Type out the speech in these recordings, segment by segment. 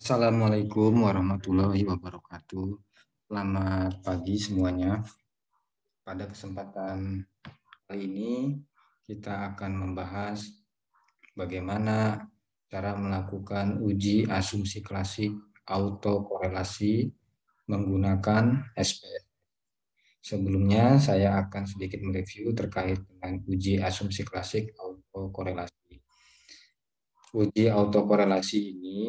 Assalamualaikum warahmatullahi wabarakatuh. Selamat pagi semuanya. Pada kesempatan kali ini kita akan membahas bagaimana cara melakukan uji asumsi klasik autokorelasi menggunakan SPS. Sebelumnya saya akan sedikit mereview terkait dengan uji asumsi klasik autokorelasi. Uji autokorelasi ini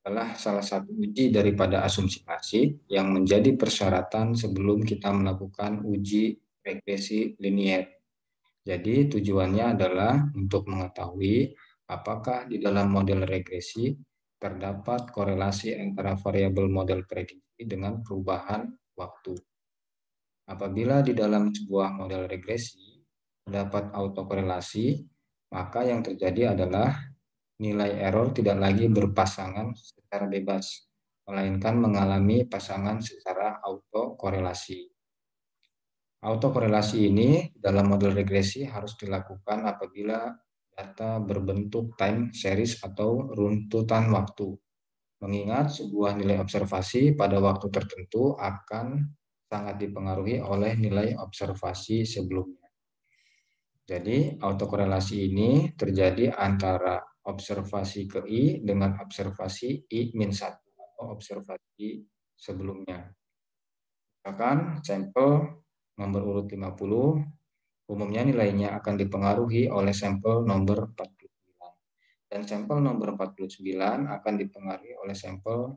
adalah salah satu uji daripada asumsi klasik yang menjadi persyaratan sebelum kita melakukan uji regresi linier. Jadi tujuannya adalah untuk mengetahui apakah di dalam model regresi terdapat korelasi antara variabel model prediksi dengan perubahan waktu. Apabila di dalam sebuah model regresi terdapat autokorelasi, maka yang terjadi adalah nilai error tidak lagi berpasangan secara bebas, melainkan mengalami pasangan secara autokorelasi. Autokorelasi ini dalam model regresi harus dilakukan apabila data berbentuk time series atau runtutan waktu. Mengingat sebuah nilai observasi pada waktu tertentu akan sangat dipengaruhi oleh nilai observasi sebelumnya. Jadi autokorelasi ini terjadi antara observasi ke I dengan observasi I-1 atau observasi sebelumnya. Misalkan sampel nomor urut 50, umumnya nilainya akan dipengaruhi oleh sampel nomor 49. Dan sampel nomor 49 akan dipengaruhi oleh sampel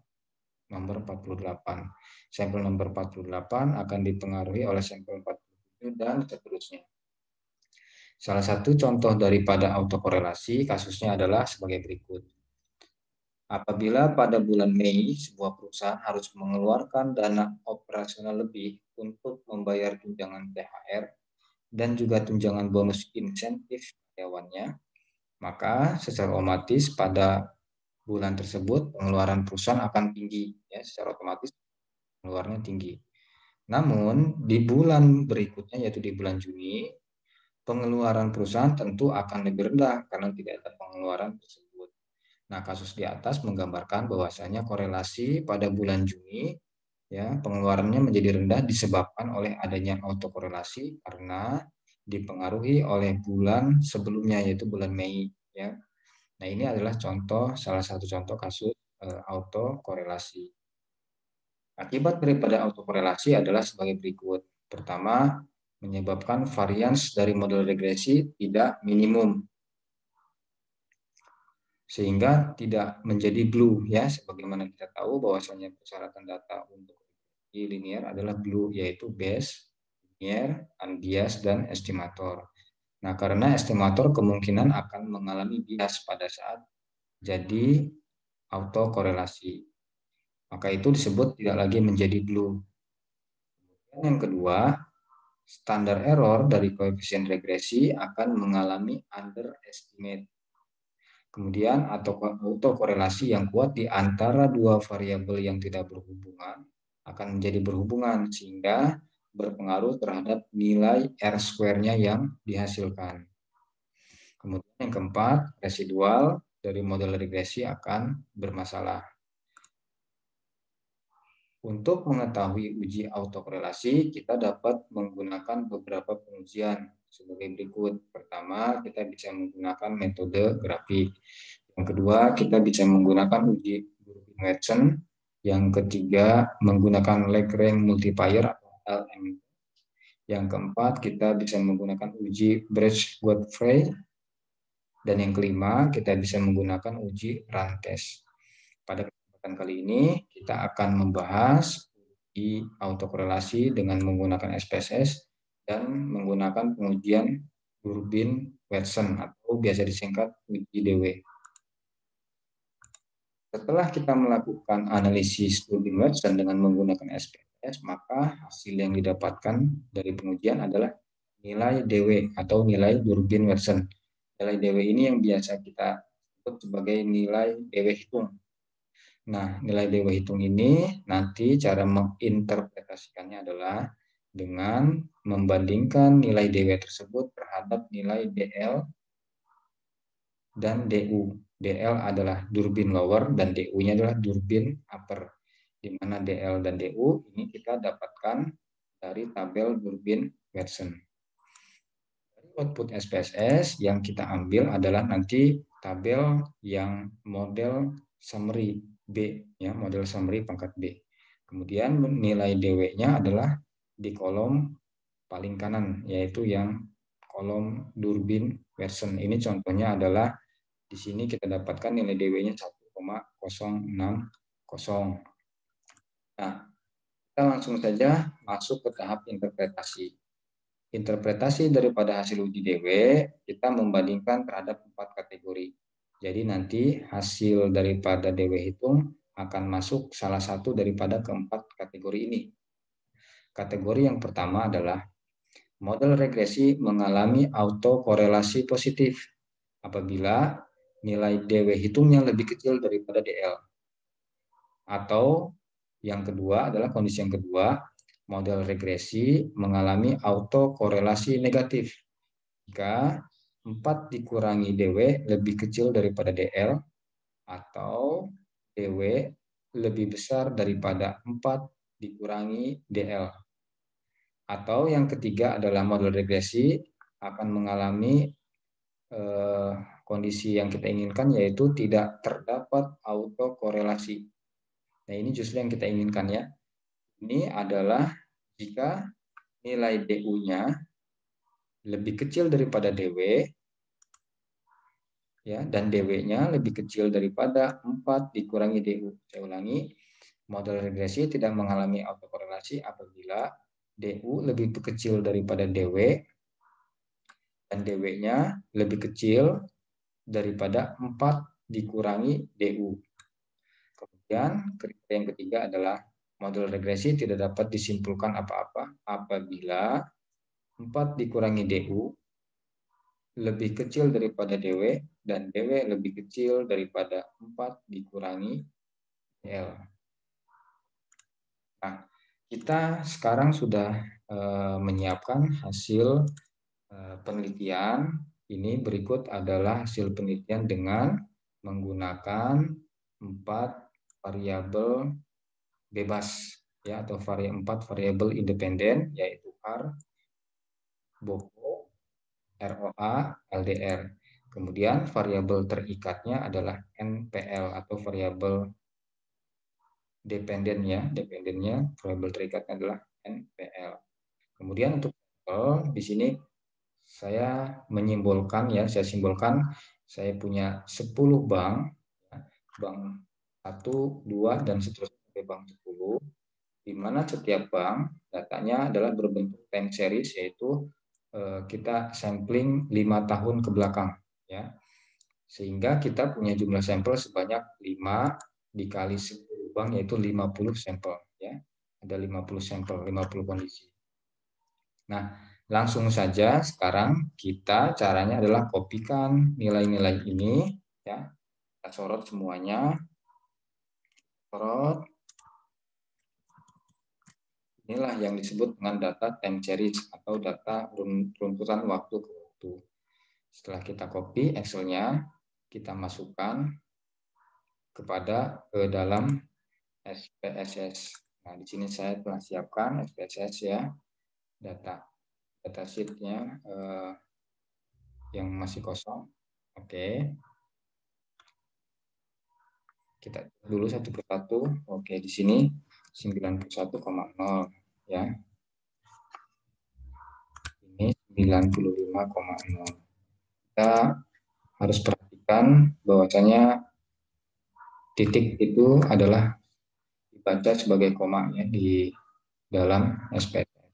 nomor 48. Sampel nomor 48 akan dipengaruhi oleh sampel 47 dan seterusnya. Salah satu contoh daripada autokorelasi kasusnya adalah sebagai berikut. Apabila pada bulan Mei sebuah perusahaan harus mengeluarkan dana operasional lebih untuk membayar tunjangan THR dan juga tunjangan bonus insentif karyawannya, maka secara otomatis pada bulan tersebut pengeluaran perusahaan akan tinggi, ya, secara otomatis pengeluarannya tinggi. Namun di bulan berikutnya yaitu di bulan Juni, pengeluaran perusahaan tentu akan lebih rendah karena tidak ada pengeluaran tersebut. Nah, kasus di atas menggambarkan bahwasanya korelasi pada bulan Juni, ya, pengeluarannya menjadi rendah disebabkan oleh adanya autokorelasi karena dipengaruhi oleh bulan sebelumnya yaitu bulan Mei, ya. Nah, ini adalah salah satu contoh kasus autokorelasi. Akibat daripada autokorelasi adalah sebagai berikut. Pertama, menyebabkan varians dari model regresi tidak minimum, sehingga tidak menjadi blue, ya, sebagaimana kita tahu bahwasanya persyaratan data untuk linear adalah blue, yaitu base, linear, unbiased, dan estimator. Nah, karena estimator kemungkinan akan mengalami bias pada saat jadi autokorelasi, maka itu disebut tidak lagi menjadi blue. Dan yang kedua, standar error dari koefisien regresi akan mengalami underestimate. Kemudian autokorelasi yang kuat di antara dua variabel yang tidak berhubungan akan menjadi berhubungan sehingga berpengaruh terhadap nilai R-square-nya yang dihasilkan. Kemudian yang keempat, residual dari model regresi akan bermasalah. Untuk mengetahui uji autokorelasi, kita dapat menggunakan beberapa pengujian sebagai berikut. Pertama, kita bisa menggunakan metode grafik. Yang kedua, kita bisa menggunakan uji Watson. Yang ketiga, menggunakan Lagrange multiplier atau LM. Yang keempat, kita bisa menggunakan uji Brecht-Godfrey. Dan yang kelima, kita bisa menggunakan uji Rantes. Pada kesempatan kali ini, kita akan membahas uji autokorelasi dengan menggunakan SPSS dan menggunakan pengujian Durbin-Watson atau biasa disingkat uji DW. Setelah kita melakukan analisis Durbin-Watson dengan menggunakan SPSS, maka hasil yang didapatkan dari pengujian adalah nilai DW atau nilai Durbin-Watson. Nilai DW ini yang biasa kita sebut sebagai nilai DW hitung. Nah, nilai DW hitung ini nanti cara menginterpretasikannya adalah dengan membandingkan nilai DW tersebut terhadap nilai DL dan DU. DL adalah durbin lower dan DU-nya adalah durbin upper. Di mana DL dan DU ini kita dapatkan dari tabel durbin Watson. Dari output SPSS yang kita ambil adalah nanti tabel yang model summary B, ya, model summary pangkat B. Kemudian nilai DW-nya adalah di kolom paling kanan, yaitu yang kolom durbin Watson. Ini contohnya adalah di sini kita dapatkan nilai DW-nya 1,060. Nah, kita langsung saja masuk ke tahap interpretasi. Interpretasi daripada hasil uji DW, kita membandingkan terhadap 4 kategori. Jadi nanti hasil daripada DW hitung akan masuk salah satu daripada keempat kategori ini. Kategori yang pertama adalah model regresi mengalami autokorelasi positif apabila nilai DW hitungnya lebih kecil daripada DL. Atau yang kedua adalah kondisi yang kedua, model regresi mengalami autokorelasi negatif. Jika 4 dikurangi DW lebih kecil daripada DL atau DW lebih besar daripada 4 dikurangi DL. Atau yang ketiga adalah model regresi akan mengalami kondisi yang kita inginkan, yaitu tidak terdapat autokorelasi. Nah, ini justru yang kita inginkan, ya. Ini adalah jika nilai DU-nya lebih kecil daripada DW, ya, dan DW-nya lebih kecil daripada 4 dikurangi DU. Saya ulangi, model regresi tidak mengalami autokorelasi apabila DU lebih kecil daripada DW dan DW-nya lebih kecil daripada 4 dikurangi DU. Kemudian kriteria yang ketiga adalah model regresi tidak dapat disimpulkan apa-apa apabila 4 dikurangi DU lebih kecil daripada DW dan DW lebih kecil daripada 4 dikurangi DL. Nah, kita sekarang sudah menyiapkan hasil penelitian. Ini berikut adalah hasil penelitian dengan menggunakan 4 variabel bebas, ya, atau 4 variabel independen, yaitu R, BOPO, ROA, LDR. Kemudian variabel terikatnya adalah NPL atau variabel dependennya, variabel terikatnya adalah NPL. Kemudian untuk di sini saya menyimbolkan, ya, saya punya 10 bank, ya, bank 1, 2, dan seterusnya sampai bank 10, di mana setiap bank datanya adalah berbentuk time series, yaitu kita sampling 5 tahun ke belakang, ya. Sehingga kita punya jumlah sampel sebanyak 5 dikali 10 bank, yaitu 50 sampel, ya. Ada 50 sampel, 50 kondisi. Nah, langsung saja sekarang kita caranya adalah kopikan nilai-nilai ini, ya. Kita sorot semuanya. Sorot. Inilah yang disebut dengan data time series atau data runtutan waktu ke waktu. Setelah kita copy Excel-nya, kita masukkan ke dalam SPSS. Nah, di sini saya telah siapkan SPSS, ya, data sheet-nya yang masih kosong. Oke. Kita dulu satu persatu. Oke, di sini 91,0, ya. Ini 95,0. Kita harus perhatikan bahwasanya titik itu adalah dibaca sebagai koma, ya, di dalam SPSS.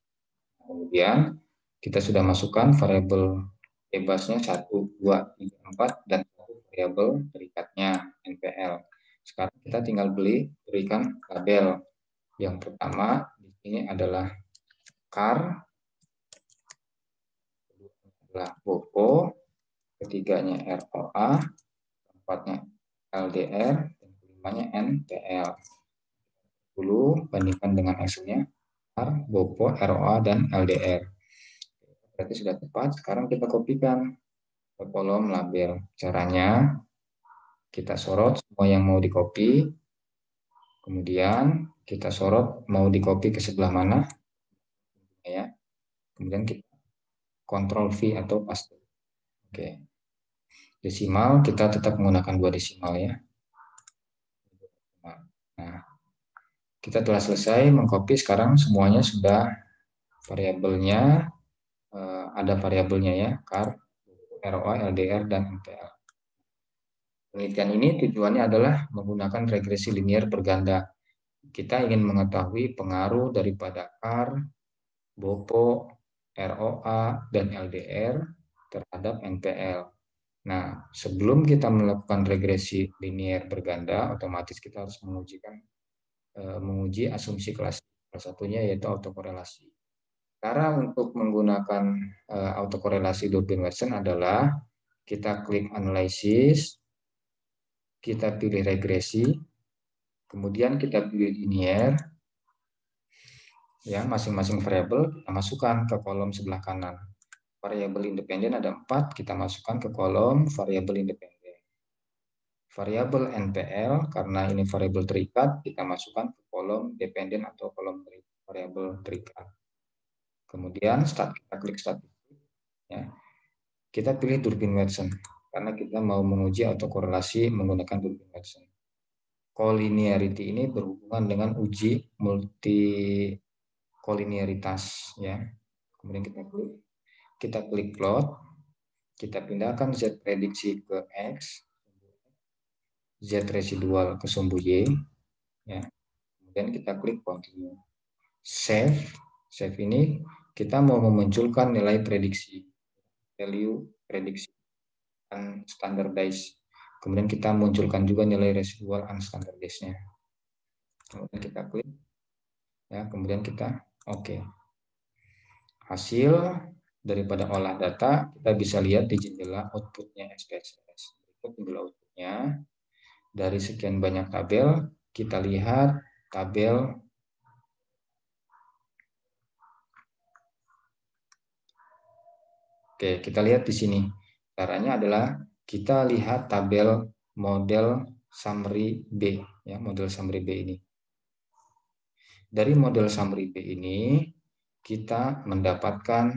Kemudian kita sudah masukkan variabel bebasnya 1, 2, 3, 4 dan variabel terikatnya NPL. Sekarang kita tinggal berikan label. Yang pertama di sini adalah CAR, kedua adalah BOPO, ketiganya ROA, keempatnya LDR, dan kelimanya NPL. Dulu bandingkan dengan Excel-nya, CAR, BOPO, ROA, dan LDR. Berarti sudah tepat. Sekarang kita kopikan ke kolom label. Caranya, Kita sorot semua yang mau di-copy. Kemudian kita sorot mau di-copy ke sebelah mana. Ya. Kemudian kita Ctrl V atau paste. Oke. Desimal kita tetap menggunakan 2 desimal ya. Nah, kita telah selesai mengcopy, sekarang semuanya sudah variabelnya, ada variabelnya ya, char, ROA, LDR, dan MPL. Penelitian ini tujuannya adalah menggunakan regresi linear berganda. Kita ingin mengetahui pengaruh daripada char, BOPO, ROA, dan LDR terhadap NPL. Nah, sebelum kita melakukan regresi linear berganda, otomatis kita harus menguji asumsi klasik. Salah satunya yaitu autokorelasi. Cara untuk menggunakan autokorelasi Durbin-Watson adalah kita klik analisis, kita pilih regresi, kemudian kita pilih linear, ya masing-masing variabel kita masukkan ke kolom sebelah kanan. Variabel independen ada 4, kita masukkan ke kolom variabel independen. Variabel NPL, karena ini variabel terikat, kita masukkan ke kolom dependen atau kolom variabel terikat. Kemudian kita klik statistik, ya. Kita pilih Durbin-Watson karena kita mau menguji autokorelasi menggunakan Durbin-Watson. Collinearity ini berhubungan dengan uji multikolinearitas, ya. Kemudian kita klik plot, kita pindahkan Z prediksi ke X, Z residual ke sumbu Y, ya. Kemudian kita klik continue. Save ini kita mau memunculkan nilai prediksi, value prediksi unstandardized. Kemudian kita munculkan juga nilai residual unstandardized-nya. Kemudian kita klik, ya. Kemudian kita oke. Hasil daripada olah data kita bisa lihat di jendela outputnya SPSS. Berikut jendela outputnya. Dari sekian banyak tabel, kita lihat tabel Oke, kita lihat di sini. Caranya adalah kita lihat tabel model summary B, ya, model summary B ini. Dari model summary B ini kita mendapatkan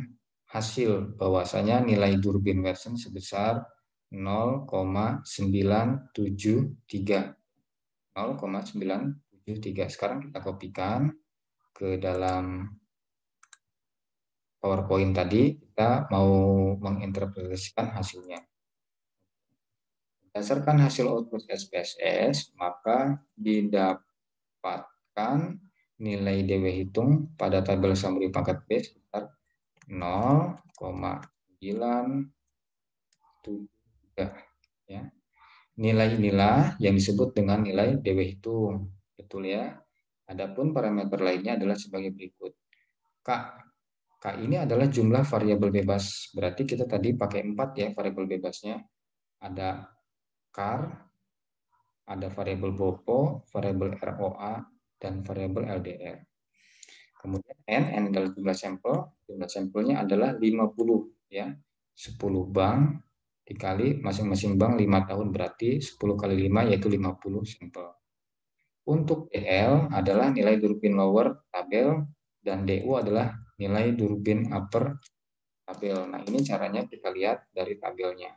hasil bahwasanya nilai Durbin-Watson sebesar 0,973. 0,973. Sekarang kita kopikan ke dalam PowerPoint tadi, kita mau menginterpretasikan hasilnya. Berdasarkan hasil output SPSS, maka didapatkan nilai DW hitung pada tabel summary paket B sekitar 0,973. Ya. Nilai inilah yang disebut dengan nilai DW hitung. Betul ya. Adapun parameter lainnya adalah sebagai berikut. K ini adalah jumlah variabel bebas. Berarti kita tadi pakai 4 ya variabel bebasnya. Ada char, ada variabel BOPO, variabel ROA, dan variabel LDR. Kemudian N adalah jumlah sampel. Jumlah sampelnya adalah 50 ya. 10 bank dikali masing-masing bank 5 tahun, berarti 10 kali 5 yaitu 50 sampel. Untuk DL adalah nilai Durbin lower tabel dan DU adalah nilai Durbin upper tabel. Nah, ini caranya kita lihat dari tabelnya.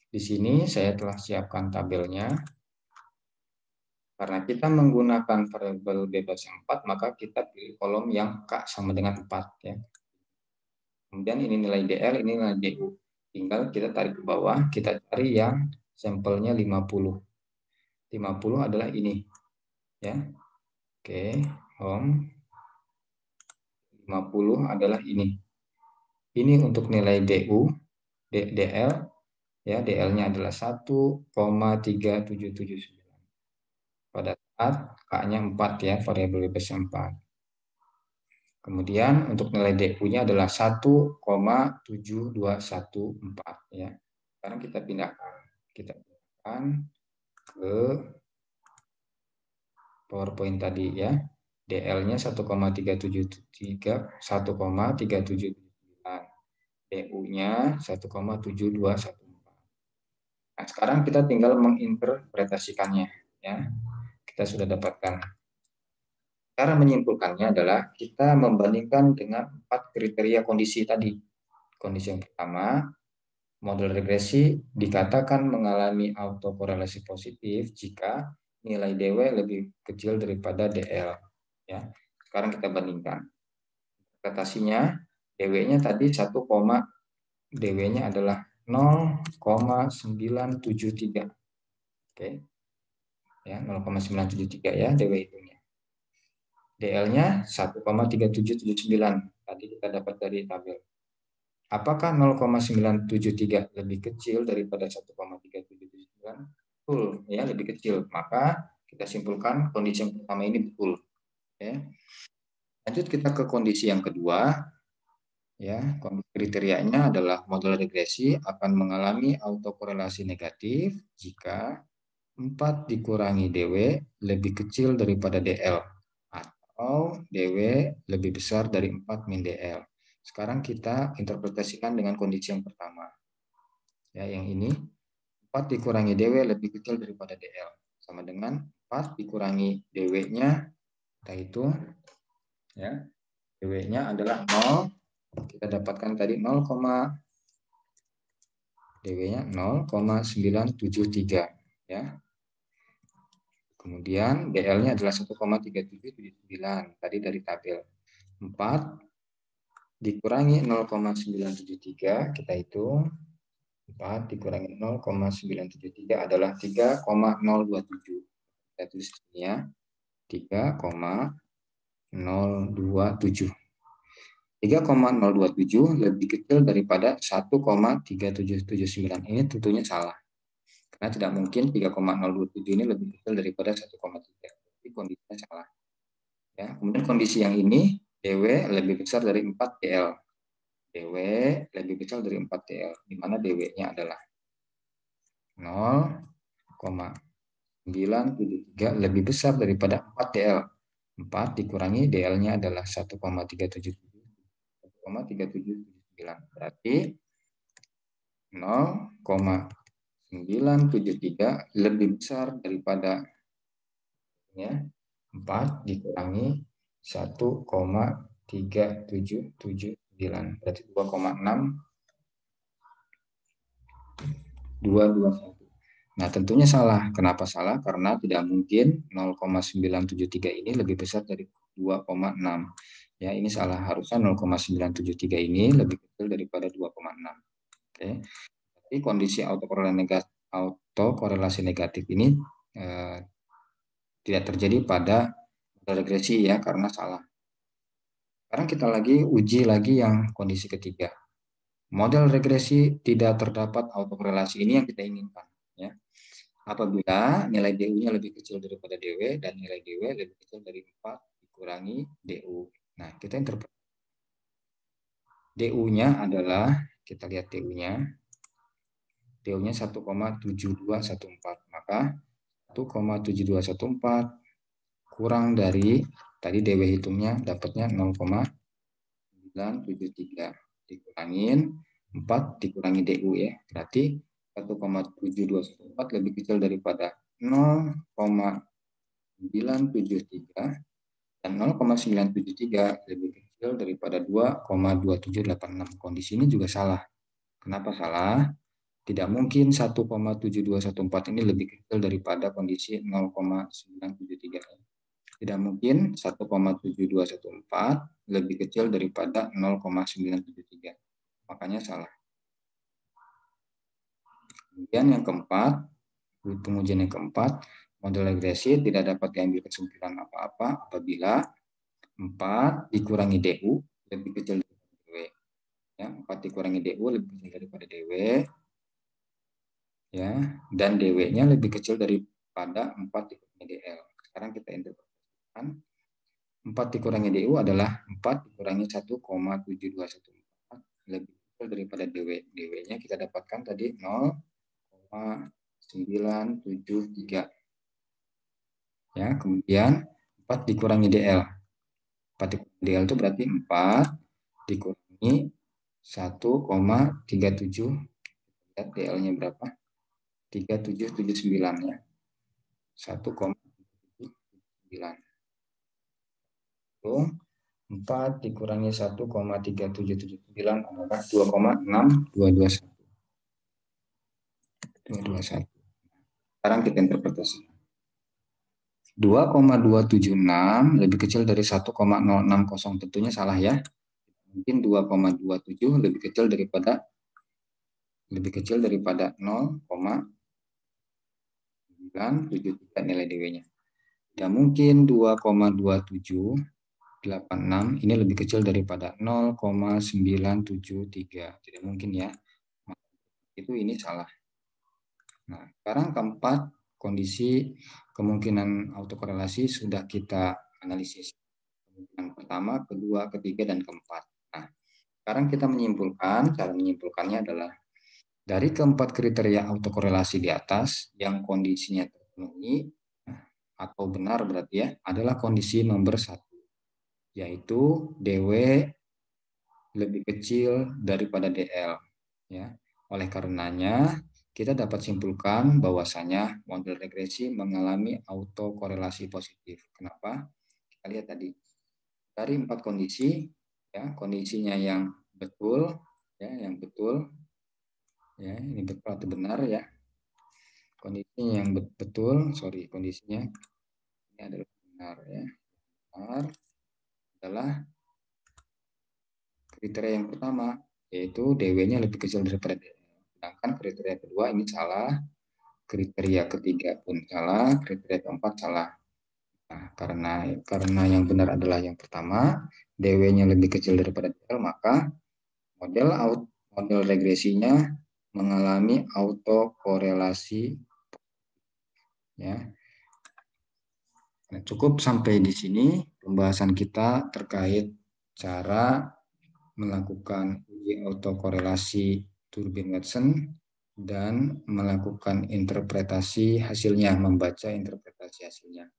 Di sini saya telah siapkan tabelnya. Karena kita menggunakan variabel bebas yang 4, maka kita pilih kolom yang K sama dengan 4 ya. Kemudian ini nilai DL, ini nilai DU. Tinggal kita tarik ke bawah, kita cari yang sampelnya 50. 50 adalah ini. Ya. Oke, home. 50 adalah ini. Ini untuk nilai DU, DL, ya, DL-nya adalah 1,3779. Pada saat K-nya 4 ya, variabel bebas 4. Kemudian untuk nilai DU-nya adalah 1,7214 ya. Sekarang kita pindahkan. Kita pindahkan ke PowerPoint tadi ya. DL-nya 1,373, 1,3779. DU-nya 1,7214. Nah, sekarang kita tinggal menginterpretasikannya. Ya, kita sudah dapatkan. Cara menyimpulkannya adalah kita membandingkan dengan 4 kriteria kondisi tadi. Kondisi yang pertama, model regresi dikatakan mengalami autokorelasi positif jika nilai DW lebih kecil daripada DL. Ya, sekarang kita bandingkan. Interpretasinya, DW-nya tadi 1, DW-nya adalah 0,973. Oke. Ya, 0,973 ya DW hitungnya. DL-nya 1,3779. Tadi kita dapat dari tabel. Apakah 0,973 lebih kecil daripada 1,3779? Betul, ya lebih kecil. Maka kita simpulkan kondisi yang pertama ini betul. Ya. Lanjut kita ke kondisi yang kedua. Ya, kriterianya adalah model regresi akan mengalami autokorelasi negatif jika 4 dikurangi DW lebih kecil daripada DL atau DW lebih besar dari 4 min DL. Sekarang kita interpretasikan dengan kondisi yang pertama. Ya, yang ini 4 dikurangi DW lebih kecil daripada DL. Sama dengan 4 dikurangi DW-nya, kita hitung. Ya, DW-nya adalah 0. Kita dapatkan tadi 0, DW-nya 0,973. Ya. Kemudian DL-nya adalah 1,3779 tadi dari tabel. 4 dikurangi 0,973, kita hitung. 4 dikurangi 0,973 adalah 3,027. Kita tulis di sini ya. 3,027. 3,027 lebih kecil daripada 1,3779. Ini tentunya salah. Karena tidak mungkin 3,027 ini lebih kecil daripada 1,3. Jadi kondisinya salah. Ya, kemudian kondisi yang ini, DW lebih besar dari 4 DL. DW lebih besar dari 4 DL, di mana DW-nya adalah 0,973 lebih besar daripada 4 DL. 4 dikurangi DL-nya adalah 1,379. Berarti 0,973 lebih besar daripada ya, 4 dikurangi 1,3779. Berarti 2,6221. Nah, tentunya salah. Kenapa salah? Karena tidak mungkin 0,973 ini lebih besar dari 2,6. Ya, ini salah. Harusnya 0,973 ini lebih kecil daripada 2,6. Oke. Jadi kondisi autokorelasi negatif ini tidak terjadi pada regresi ya, karena salah. Sekarang kita uji lagi yang kondisi ketiga. Model regresi tidak terdapat autokorelasi, ini yang kita inginkan. Ya. Apabila nilai DU-nya lebih kecil daripada DW dan nilai DW lebih kecil dari 4 dikurangi DU. Nah, kita interpretasi. DU-nya adalah, kita lihat DU-nya. DU-nya 1,7214. Maka 1,7214 kurang dari, tadi DW hitungnya dapatnya 0,973. Dikurangin 4 dikurangi DU ya. Berarti 1,7214 lebih kecil daripada 0,973 dan 0,973 lebih kecil daripada 2,2786. Kondisi ini juga salah. Kenapa salah? Tidak mungkin 1,7214 ini lebih kecil daripada kondisi 0,973. Tidak mungkin 1,7214 lebih kecil daripada 0,973. Makanya salah. Kemudian yang keempat, pengujian yang keempat, model regresi tidak dapat diambil kesimpulan apa-apa apabila 4 dikurangi DU lebih kecil daripada DW. Ya, 4 dikurangi DU lebih kecil daripada DW. Ya, dan DW-nya lebih kecil daripada 4 dikurangi DL. Sekarang kita interpretasikan. 4 dikurangi DU adalah 4 dikurangi 1,7214 lebih kecil daripada DW. DW-nya kita dapatkan tadi 0,973. Ya, kemudian 4 dikurangi DL. 4 dikurangi DL itu berarti 4 dikurangi 1,37. Lihat DL-nya berapa? 1,3779 ya. 1,3779. 4 dikurangi 1,3779 adalah 2,6221. 221. Sekarang kita interpretasi. 2,276 lebih kecil dari 1,060. Tentunya salah ya. Mungkin 2,27 lebih kecil daripada 0,973 nilai DW-nya. Tidak mungkin 2,2786 ini lebih kecil daripada 0,973. Tidak mungkin ya. Itu ini salah. Nah, sekarang keempat, kondisi kemungkinan autokorelasi sudah kita analisis. Kemungkinan pertama, kedua, ketiga, dan keempat. Nah, sekarang kita menyimpulkan, cara menyimpulkannya adalah dari keempat kriteria autokorelasi di atas yang kondisinya terpenuhi atau benar berarti ya, adalah kondisi nomor 1, yaitu DW lebih kecil daripada DL. Ya. Oleh karenanya, kita dapat simpulkan bahwasanya model regresi mengalami autokorelasi positif. Kenapa? Kita lihat tadi dari 4 kondisi, ya, kondisinya yang betul, ya, ini betul atau benar ya. Kondisinya yang betul, kondisinya ini adalah benar ya. Benar adalah kriteria yang pertama, yaitu DW-nya lebih kecil daripada DL. Sedangkan kriteria kedua ini salah, kriteria ketiga pun salah, kriteria keempat salah. Nah, karena yang benar adalah yang pertama, DW-nya lebih kecil daripada DL, maka model regresinya mengalami autokorelasi. Ya. Nah, cukup sampai di sini pembahasan kita terkait cara melakukan uji autokorelasi turbin Watson dan melakukan interpretasi hasilnya, membaca interpretasi hasilnya.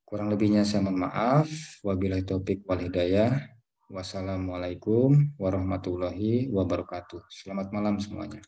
Kurang lebihnya saya mohon maaf. Wabillahi taufik wal hidayah. Wassalamualaikum warahmatullahi wabarakatuh. Selamat malam semuanya.